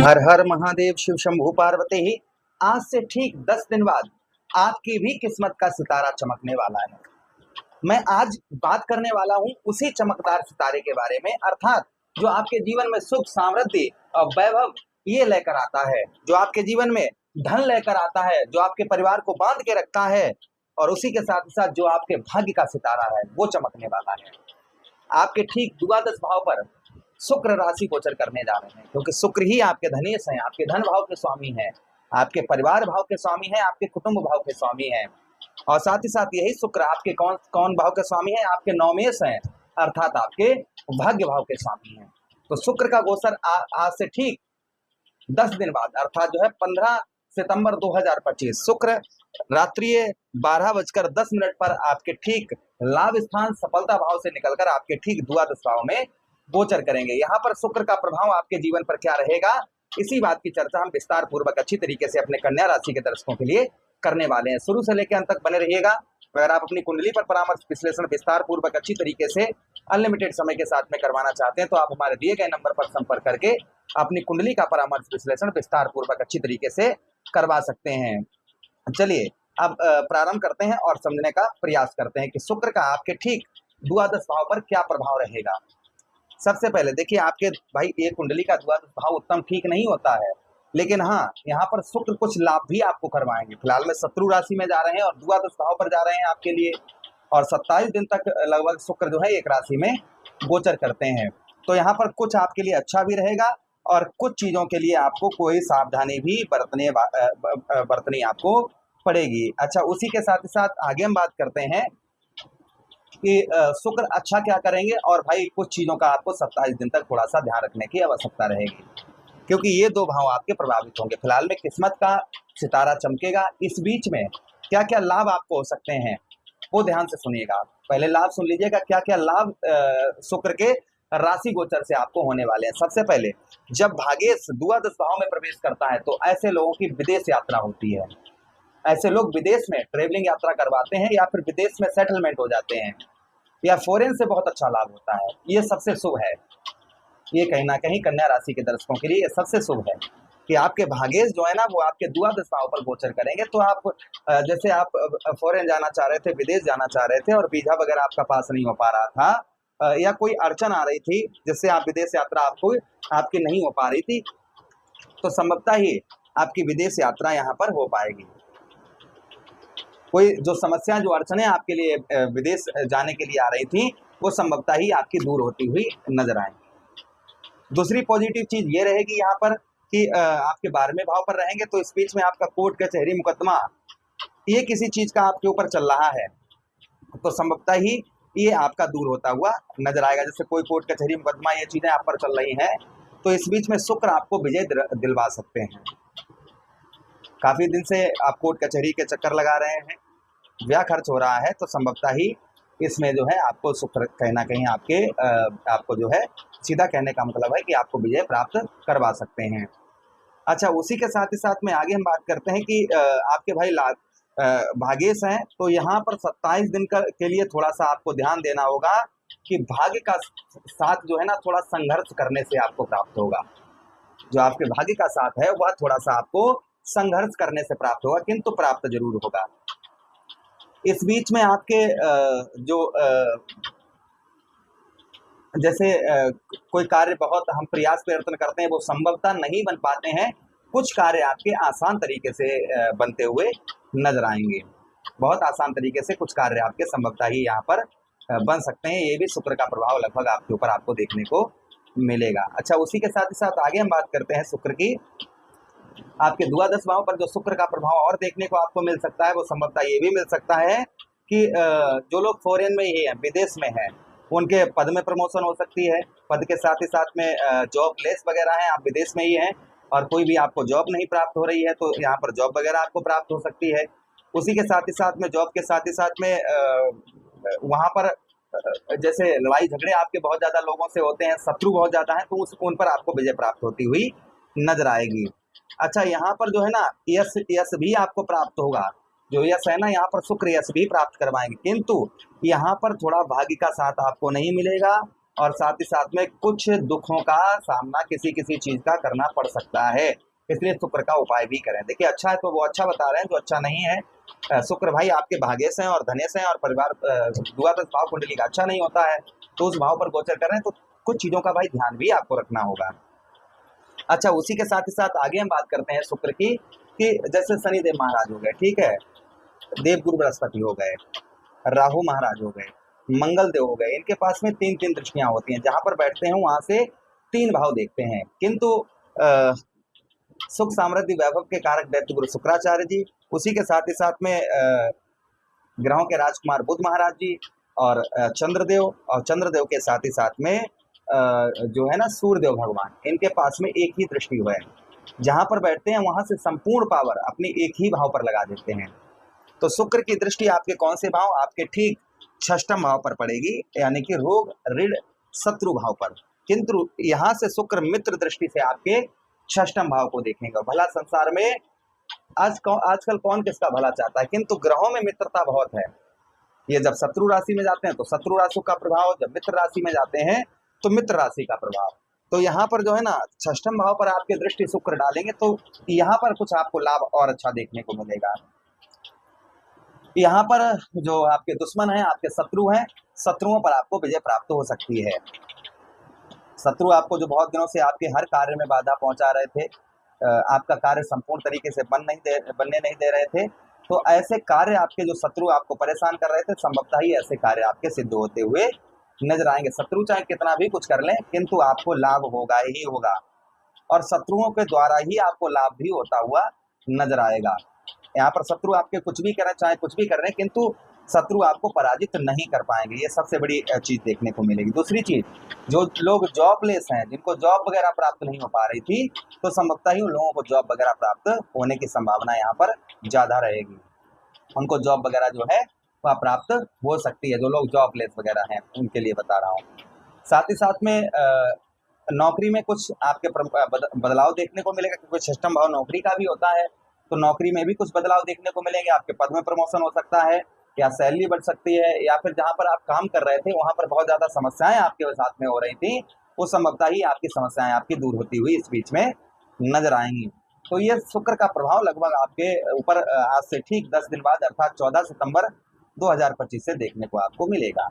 हर हर महादेव शिव शंभू पार्वती। आज से ठीक 10 दिन बाद आपकी भी किस्मत का सितारा चमकने वाला है। मैं आज बात करने वाला हूं उसी चमकदार सितारे के बारे में, अर्थात जो आपके जीवन में सुख, समृद्धि और वैभव ये लेकर आता है, जो आपके जीवन में धन लेकर आता है, जो आपके परिवार को बांध के रखता है, और उसी के साथ साथ जो आपके भाग्य का सितारा है वो चमकने वाला है। आपके ठीक द्वादश भाव पर शुक्र राशि गोचर करने जा रहे हैं, क्योंकि शुक्र ही आपके धनेश हैं, आपके धन भाव के स्वामी हैं, आपके परिवार भाव के स्वामी हैं, आपके कुटुंब भाव के स्वामी हैं, और साथ ही साथ यही शुक्र आपके कौन भाव के स्वामी हैं, आपके नवमेश हैं, अर्थात आपके भाग्य भाव के स्वामी हैं। तो शुक्र का गोचर आज से ठीक 10 दिन बाद, अर्थात जो है 15 सितंबर 2025 शुक्र रात्रि 12:10 पर आपके ठीक लाभ स्थान सफलता भाव से निकलकर आपके ठीक द्वादश भाव में गोचर करेंगे। यहाँ पर शुक्र का प्रभाव आपके जीवन पर क्या रहेगा, इसी बात की चर्चा हम विस्तार पूर्वक अच्छी तरीके से अपने कन्या राशि के दर्शकों के लिए करने वाले हैं। शुरू से लेकर अंत तक बने रहिएगा। अगर आप अपनी कुंडली पर परामर्श विश्लेषण विस्तार पूर्वक अच्छी तरीके से अनलिमिटेड समय के साथ में करवाना चाहते हैं तो आप हमारे दिए गए नंबर पर संपर्क करके अपनी कुंडली का परामर्श विश्लेषण विस्तार पूर्वक अच्छी तरीके से करवा सकते हैं। चलिए अब प्रारंभ करते हैं और समझने का प्रयास करते हैं कि शुक्र का आपके ठीक द्वादश भाव पर क्या प्रभाव रहेगा। सबसे पहले देखिए, आपके भाई ये कुंडली का द्वादश भाव उत्तम ठीक नहीं होता है, लेकिन हाँ यहाँ पर शुक्र कुछ लाभ भी आपको करवाएंगे। फिलहाल में शत्रु राशि में जा रहे हैं और द्वादश भाव पर जा रहे हैं आपके लिए, और 27 दिन तक लगभग शुक्र जो है एक राशि में गोचर करते हैं। तो यहाँ पर कुछ आपके लिए अच्छा भी रहेगा और कुछ चीजों के लिए आपको कोई सावधानी भी बरतनी आपको पड़ेगी। अच्छा, उसी के साथ ही साथ आगे हम बात करते हैं कि शुक्र अच्छा क्या करेंगे, और भाई कुछ चीजों का आपको 27 दिन तक थोड़ा सा ध्यान रखने की आवश्यकता रहेगी, क्योंकि ये दो भाव आपके प्रभावित होंगे। फिलहाल में किस्मत का सितारा चमकेगा। इस बीच में क्या क्या लाभ आपको हो सकते हैं वो ध्यान से सुनिएगा। पहले लाभ सुन लीजिएगा, क्या क्या लाभ शुक्र के राशि गोचर से आपको होने वाले हैं। सबसे पहले, जब भाग्येश द्वादश भाव में प्रवेश करता है तो ऐसे लोगों की विदेश यात्रा होती है। ऐसे लोग विदेश में ट्रेवलिंग यात्रा करवाते हैं या फिर विदेश में सेटलमेंट हो जाते हैं, या फॉरेन से बहुत अच्छा लाभ होता है। ये सबसे शुभ है। ये कहीं ना कहीं कन्या राशि के दर्शकों के लिए सबसे शुभ है कि आपके भाग्येश जो है ना वो आपके द्वादश भाव पर गोचर करेंगे। तो आप जैसे आप फॉरेन जाना चाह रहे थे, विदेश जाना चाह रहे थे और वीजा वगैरह आपका पास नहीं हो पा रहा था, या कोई अड़चन आ रही थी जिससे आप विदेश यात्रा आपकी नहीं हो पा रही थी, तो संभवतः ही आपकी विदेश यात्रा यहाँ पर हो पाएगी। कोई जो समस्या, जो अड़चने आपके लिए विदेश जाने के लिए आ रही थी, वो संभवतः ही आपकी दूर होती हुई नजर आएंगी। दूसरी पॉजिटिव चीज ये रहेगी यहाँ पर कि आपके 12वें भाव पर रहेंगे तो इस बीच में आपका कोर्ट कचहरी मुकदमा ये किसी चीज का आपके ऊपर चल रहा है तो संभवतः ही ये आपका दूर होता हुआ नजर आएगा। जैसे कोई कोर्ट कचहरी मुकदमा ये चीजें आप पर चल रही हैं तो इस बीच में शुक्र आपको विजय दिलवा सकते हैं। काफी दिन से आप कोर्ट कचहरी के चक्कर लगा रहे हैं, व्यय खर्च हो रहा है, तो संभवतः ही इसमें जो है आपको शुक्र कहीं ना कहीं आपको जो है सीधा कहने का मतलब है कि आपको विजय प्राप्त करवा सकते हैं। अच्छा, उसी के साथ ही साथ में आगे हम बात करते हैं कि आपके भाई भाग्येश हैं, तो यहाँ पर 27 दिन के लिए थोड़ा सा आपको ध्यान देना होगा कि भाग्य का साथ जो है ना थोड़ा संघर्ष करने से आपको प्राप्त होगा। जो आपके भाग्य का साथ है वह थोड़ा सा आपको संघर्ष करने से प्राप्त होगा, किंतु प्राप्त जरूर होगा। इस बीच में आपके जैसे कोई कार्य बहुत हम प्रयास प्रयत्न करते हैं वो संभवतः नहीं बन पाते हैं, कुछ कार्य आपके आसान तरीके से बनते हुए नजर आएंगे। बहुत आसान तरीके से कुछ कार्य आपके संभवतः ही यहाँ पर बन सकते हैं। ये भी शुक्र का प्रभाव लगभग आपके ऊपर आपको देखने को मिलेगा। अच्छा, उसी के साथ ही साथ आगे हम बात करते हैं शुक्र की। आपके द्वादश भाव पर जो शुक्र का प्रभाव और देखने को आपको मिल सकता है वो संभवतः ये भी मिल सकता है कि जो लोग फॉरेन में ही हैं, विदेश में हैं, उनके पद में प्रमोशन हो सकती है। पद के साथ ही साथ में जॉब लेस वगैरह हैं, आप विदेश में ही हैं और कोई भी आपको जॉब नहीं प्राप्त हो रही है तो यहाँ पर जॉब वगैरह आपको प्राप्त हो सकती है। उसी के साथ ही साथ में जॉब के साथ ही साथ में वहाँ पर जैसे लड़ाई झगड़े आपके बहुत ज्यादा लोगों से होते हैं, शत्रु बहुत ज्यादा हैं, तो उन पर आपको विजय प्राप्त होती हुई नजर आएगी। अच्छा, यहाँ पर जो है ना यश भी आपको प्राप्त होगा। जो यश है ना यहाँ पर शुक्र यश भी प्राप्त करवाएंगे, किंतु यहाँ पर थोड़ा भाग्य का साथ आपको नहीं मिलेगा और साथ ही साथ में कुछ दुखों का सामना किसी किसी चीज का करना पड़ सकता है, इसलिए शुक्र का उपाय भी करें। देखिए अच्छा है तो वो अच्छा बता रहे हैं, जो अच्छा नहीं है शुक्र भाई आपके भाग्य से हैं और धन्य से हैं और परिवार द्वादश भाव कुंडली का अच्छा नहीं होता है, तो उस भाव पर गोचर कर रहे हैं, तो कुछ चीजों का भाई ध्यान भी आपको रखना होगा। अच्छा उसी के साथ ही साथ आगे हम बात करते हैं शुक्र की, कि जैसे शनिदेव महाराज हो गए, ठीक है, देवगुरु बृहस्पति हो गए, राहु महाराज हो गए, मंगल देव हो गए, इनके पास में तीन तीन दृष्टियां होती हैं, जहां पर बैठते हैं वहां से तीन भाव देखते हैं। किंतु सुख समृद्धि वैभव के कारक दैत्य गुरु शुक्राचार्य जी, उसी के साथ ही साथ में ग्रहों के राजकुमार बुध महाराज जी और चंद्रदेव, और चंद्रदेव के साथ ही साथ में जो है ना सूर्यदेव भगवान, इनके पास में एक ही दृष्टि हुआ है, जहां पर बैठते हैं वहां से संपूर्ण पावर अपनी एक ही भाव पर लगा देते हैं। तो शुक्र की दृष्टि आपके कौन से भाव, आपके ठीक षष्ठम भाव पर पड़ेगी, यानी कि रोग ऋण शत्रु भाव पर। किंतु यहाँ से शुक्र मित्र दृष्टि से आपके षष्ठम भाव को देखेंगे। भला संसार में आजकल कौन किसका भला चाहता है, किंतु ग्रहों में मित्रता बहुत है। ये जब शत्रु राशि में जाते हैं तो शत्रु राशि का प्रभाव, जब मित्र राशि में जाते हैं तो मित्र राशि का प्रभाव। तो यहाँ पर जो है ना षष्ठम भाव पर आपके दृष्टि शुक्र डालेंगे तो यहाँ पर कुछ आपको लाभ और अच्छा देखने को मिलेगा। यहाँ पर जो आपके दुश्मन हैं, आपके शत्रु हैं, शत्रुओं पर आपको विजय प्राप्त हो सकती है। शत्रु आपको जो बहुत दिनों से आपके हर कार्य में बाधा पहुंचा रहे थे, आपका कार्य संपूर्ण तरीके से बनने नहीं दे रहे थे, तो ऐसे कार्य आपके जो शत्रु आपको परेशान कर रहे थे, संभवतः ही ऐसे कार्य आपके सिद्ध होते हुए नजर आएंगे। शत्रु चाहे कितना भी कुछ कर लें, किंतु आपको लाभ होगा ही होगा, और शत्रुओं के द्वारा ही आपको लाभ भी होता हुआ नजर आएगा। यहाँ पर शत्रु आपके कुछ भी करें, चाहे कुछ भी कर रहे हैं, किंतु शत्रु आपको पराजित नहीं कर पाएंगे, ये सबसे बड़ी चीज देखने को मिलेगी। दूसरी चीज, जो लोग जॉबलेस हैं, जिनको जॉब वगैरह प्राप्त नहीं हो पा रही थी, तो संभवतः ही उन लोगों को जॉब वगैरह प्राप्त होने की संभावना यहाँ पर ज्यादा रहेगी। उनको जॉब वगैरह जो है वह प्राप्त हो सकती है, जो लोग जॉबलेस वगैरह हैं उनके लिए बता रहा हूँ। साथ ही साथ में नौकरी में कुछ आपके बदलाव देखने को मिलेगा, क्योंकि षष्ठम भाव नौकरी का भी होता है, तो नौकरी में भी कुछ बदलाव देखने को मिलेंगे। आपके पद में प्रमोशन हो सकता है, या सैलरी बढ़ सकती है, या फिर जहां पर आप काम कर रहे थे वहां पर बहुत ज्यादा समस्याएं आपके साथ में हो रही थी, वो संभवतः ही आपकी समस्याएं आपकी दूर होती हुई इस बीच में नजर आएंगी। तो ये शुक्र का प्रभाव लगभग आपके ऊपर आज से ठीक 10 दिन बाद अर्थात 14 सितंबर 2025 से देखने को आपको मिलेगा।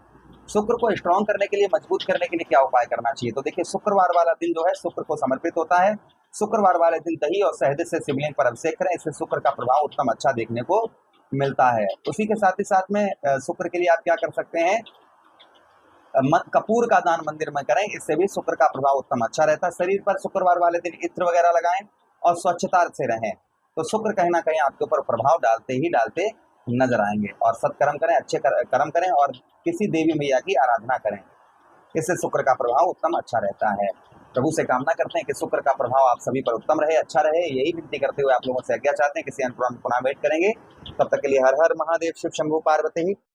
शुक्र को स्ट्रॉन्ग करने के लिए, मजबूत करने के लिए क्या उपाय करना चाहिए, तो देखिए शुक्रवार वाला दिन जो है शुक्र को समर्पित होता है। शुक्रवार वाले दिन दही और शहद से शिवलिंग पर अभिषेक करें, इससे शुक्र का प्रभाव उत्तम अच्छा देखने को मिलता है। उसी के साथ ही साथ में शुक्र के लिए आप क्या कर सकते हैं, कपूर का दान मंदिर में करें, इससे भी शुक्र का प्रभाव उत्तम अच्छा रहता है। शरीर पर शुक्रवार वाले दिन इत्र वगैरह लगाएं और स्वच्छता से रहें, तो शुक्र कहीं ना कहीं आपके ऊपर प्रभाव डालते नजर आएंगे। और सत्कर्म करें, अच्छे कर्म करें और किसी देवी मैया की आराधना करें, इससे शुक्र का प्रभाव उत्तम अच्छा रहता है। प्रभु से कामना करते हैं कि शुक्र का प्रभाव आप सभी पर उत्तम रहे, अच्छा रहे, यही विनती करते हुए आप लोगों से आज्ञा चाहते हैं। किसी अन्य प्रोग्राम में पुनः वेट करेंगे, तब तक के लिए हर हर महादेव, शिव शंभु पार्वती।